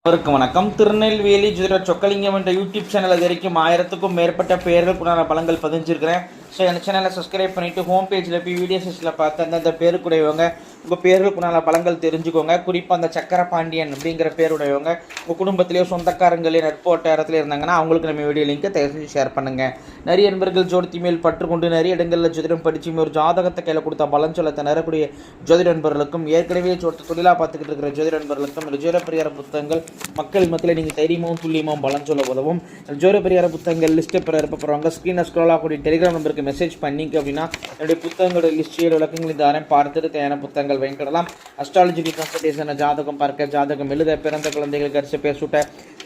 வணக்கம். திருநெல்வேலி ஜோதிடர் சொக்கலிங்கம் என்ற யூடியூப் சேனல் இது வரைக்கும் 1000க்கும் மேற்பட்ட பேர்களுக்குண்டான பலன்கள் பதிஞ்சிருக்கிறேன். ஸோ இந்த சேனலை சப்ஸ்கிரைப் பண்ணிவிட்டு ஹோம் பேஜில் போய் வீடியோ செஷனில் பார்த்து அந்தந்த பேருக்குடையவங்க உங்கள் பேர்களுக்குண்டான பலன்கள் தெரிஞ்சுக்கோங்க. குறிப்பாக அந்த சக்கரபாண்டியன் அப்படிங்கிற பேருடையவங்க உங்கள் குடும்பத்திலேயோ சொந்தக்காரங்களே நட்பு வட்டாரத்தில் இருந்தாங்கன்னா அவங்களுக்கு நம்ம வீடியோ லிங்கை தயவு செஞ்சு ஷேர் பண்ணுங்கள். நிறைய நண்பர்கள் ஜோதிடத்தி மேல் பற்றுக்கொண்டு நிறைய இடங்களில் ஜோதிடம் படித்து ஒரு ஜாதகத்தை கையில் கொடுத்த பலன் சொல்ல தரக்கூடிய ஜோதிட நண்பர்களுக்கும் ஏற்கனவே தொழிலாக பார்த்துக்கிட்டு இருக்கிற ஜோதிட நண்பர்களுக்கும் ஜோதிட பரிகார புத்தகங்கள் மக்கள் மத்தியில் நீங்கள் தைரியமாகவும் துல்லியமாகவும் பலன் சொல்ல உதவும். ஜோதிட பரிகார புத்தகங்கள் லிஸ்ட்டை பெற இருப்பவங்க ஸ்க்ரீனை ஸ்க்ரோல் ஆகக்கூடிய டெலிகிராம் நம்பருக்கு மெசேஜ் பண்ணிங்க அப்படின்னா என்னுடைய புத்தகங்களோட லிஸ்ட் விளக்கங்கள் இந்த ஆரம் பார்த்துட்டு தேவையான புத்தகங்கள் வாங்கிக்கலாம். அஸ்ட்ராலஜிக்கு கன்சல்டேஷன், ஜாதகம் பார்க்க, ஜாதகம் எழுத, பிறந்த குழந்தைகளுக்கு அரிசி பேசூட்ட,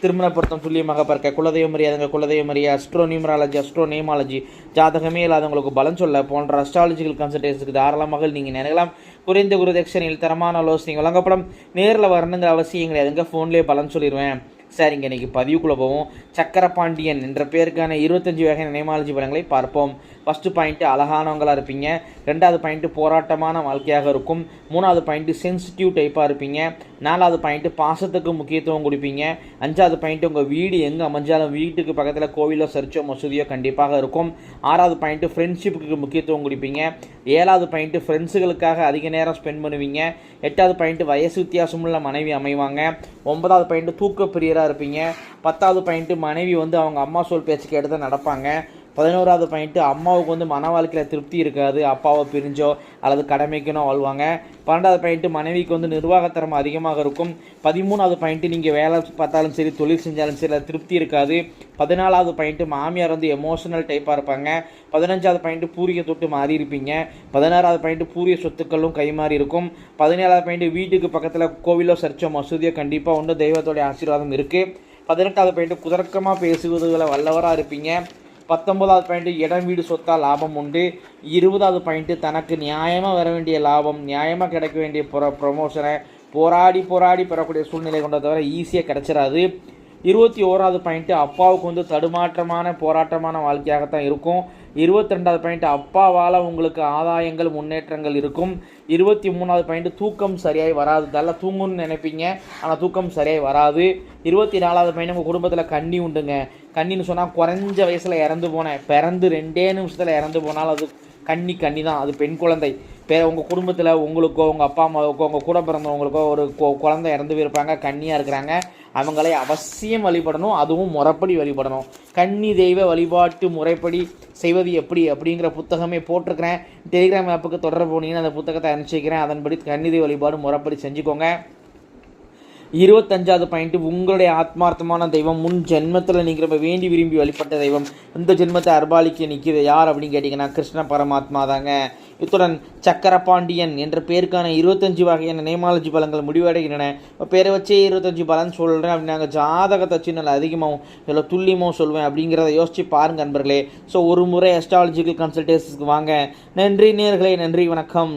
திருமண பொருத்தம் துல்லியமாக பார்க்க, குலதெய்வம் அறியாதவங்க குலதெய்வம் அறிய, அஸ்ட்ரோ நியூமராலஜி, அஸ்ட்ரோ நேமாலஜி, ஜாதகமே இல்லாதவங்களுக்கு பலன் சொல்ல போன்ற அஸ்ட்ராலஜிக்கல் கன்சல்டேஷனுக்கு தாராளமாக நீங்கள் நினைக்கலாம். குறைந்த குருதட்சணையில் தரமான ஆலோசனை வழங்கப்படும். நேரில் வரணுங்கிற அவசியம் கிடையாதுங்க, ஃபோன்லேயே பலன் சொல்லிடுவேன். சரிங்க, இன்றைக்கி பதிவுக்குள்ளே போவோம். சக்கரபாண்டியன் என்ற பேருக்கான 25 வகையான நேமாலஜி பலன்களை பார்ப்போம். ஃபஸ்ட்டு பாயிண்ட்டு அழகானவங்களாக இருப்பீங்க. ரெண்டாவது பாயிண்ட்டு போராட்டமான வாழ்க்கையாக இருக்கும். மூணாவது பாயிண்ட்டு சென்சிட்டிவ் டைப்பாக இருப்பீங்க. நாலாவது பாயிண்ட்டு பாசத்துக்கு முக்கியத்துவம் கொடுப்பீங்க. அஞ்சாவது பாயிண்ட்டு உங்கள் வீடு எங்கே அமைஞ்சாலும் வீட்டுக்கு பக்கத்தில் கோவிலோ சர்ச்சோ மசூதியோ கண்டிப்பாக இருக்கும். ஆறாவது பாயிண்ட்டு ஃப்ரெண்ட்ஷிப்புக்கு முக்கியத்துவம் கொடுப்பீங்க. ஏழாவது பாயிண்ட்டு ஃப்ரெண்ட்ஸுகளுக்காக அதிக நேரம் ஸ்பெண்ட் பண்ணுவீங்க. எட்டாவது பாயிண்ட்டு வயசு வித்தியாசமுள்ள மனைவி அமைவாங்க. ஒன்பதாவது பாயிண்ட்டு தூக்க பிரியராக இருப்பீங்க. பத்தாவது பாயிண்ட்டு மனைவி அவங்க அம்மா சொல் பேச்சு கேட்டு தான் நடப்பாங்க. 11வது பாயிண்ட்டு அம்மாவுக்கு மன வாழ்க்கையில் திருப்தி இருக்காது, அப்பாவை பிரிஞ்சோ அல்லது கடமைக்கணும் வாழ்வாங்க. 12வது பாயிண்ட்டு மனைவிக்கு நிர்வாகத்திறமை அதிகமாக இருக்கும். 13வது பாயிண்ட்டு நீங்கள் வேலை பார்த்தாலும் சரி தொழில் செஞ்சாலும் சரி திருப்தி இருக்காது. 14வது பாயிண்ட்டு மாமியார் எமோஷனல் டைப்பாக இருப்பாங்க. 15வது பாயிண்ட்டு பூரிய தொட்டு மாறி இருப்பீங்க. 16வது பாயிண்ட்டு பூரிய சொத்துக்களும் கைமாறி இருக்கும். 17வது பாயிண்ட்டு வீட்டுக்கு பக்கத்தில் கோவிலோ சர்ச்சோ மசூதியோ கண்டிப்பாக தெய்வத்தோடைய ஆசீர்வாதம் இருக்குது. 18வது பாயிண்ட்டு குதர்க்கமாக பேசுவதுகளை வல்லவராக இருப்பீங்க. 19வது பாயிண்ட்டு இடம் வீடு சொத்தால் லாபம் உண்டு. 20வது பாயிண்ட்டு தனக்கு நியாயமாக வர வேண்டிய லாபம், நியாயமாக கிடைக்க வேண்டிய ப்ரமோஷனை போராடி பெறக்கூடிய சூழ்நிலை கொண்ட தவிர ஈஸியாக கிடச்சிடாது. 21வது பாயிண்ட்டு அப்பாவுக்கு தடுமாற்றமான போராட்டமான வாழ்க்கையாகத்தான் இருக்கும். 22வது பாயிண்ட்டு அப்பாவால் உங்களுக்கு ஆதாயங்கள் முன்னேற்றங்கள் இருக்கும். 23வது பாயிண்ட்டு தூக்கம் சரியாகி வராது. நல்லா தூங்கணும்னு நினைப்பீங்க, ஆனால் தூக்கம் சரியாகி வராது. 24வது பாயிண்ட் உங்கள் குடும்பத்தில் கன்னி உண்டுங்க. கன்னின்னு சொன்னால் குறைஞ்ச வயசில் பிறந்து 2 நிமிஷத்தில் இறந்து போனாலும் அது கன்னி தான், அது பெண் குழந்தை. உங்கள் குடும்பத்தில் உங்களுக்கோ உங்கள் அப்பா அம்மாவுக்கோ உங்கள் கூட பிறந்தவங்களுக்கோ ஒரு குழந்தை இறந்து போயிருப்பாங்க, கன்னியாக இருக்கிறாங்க. அவங்களை அவசியம் வழிபடணும், அதுவும் முறைப்படி வழிபடணும். கன்னி தெய்வ வழிபாட்டு முறைப்படி செய்வது எப்படி அப்படிங்கிற புத்தகமே போட்டிருக்கிறேன். டெலிகிராம் ஆப்புக்கு தொடர்பு போனீங்கன்னா அந்த புத்தகத்தை அனுப்பிச்சிக்கிறேன். அதன்படி கன்னி தெய்வ வழிபாடு முறைப்படி செஞ்சுக்கோங்க. 25வது பாயிண்ட்டு உங்களுடைய ஆத்மார்த்தமான தெய்வம், முன் ஜென்மத்தில் நீங்கள் வேண்டி விரும்பி வழிபட்ட தெய்வம் இந்த ஜென்மத்தை அர்பாலிக்க நிற்கிறது யார் அப்படின்னு கேட்டிங்கன்னா கிருஷ்ண பரமாத்மா தாங்க. இத்துடன் சக்கரபாண்டியன் என்ற பேருக்கான 25 வகையான நேமாலஜி பலன்கள் முடிவடைகின்றன. பேரை வச்சே 25 பலன் சொல்கிறேன் அப்படின்னாங்க, ஜாதகத்தை சின்ன அதிகமாகவும் இல்லை துல்லியமாகவும் சொல்வேன் அப்படிங்கிறத யோசித்து பாருங்கள் நண்பர்களே. ஸோ ஒரு முறை அஸ்ட்ராலஜிக்கல் கன்சல்டேஷனுக்கு வாங்க. நன்றி நேயர்களே, நன்றி, வணக்கம்.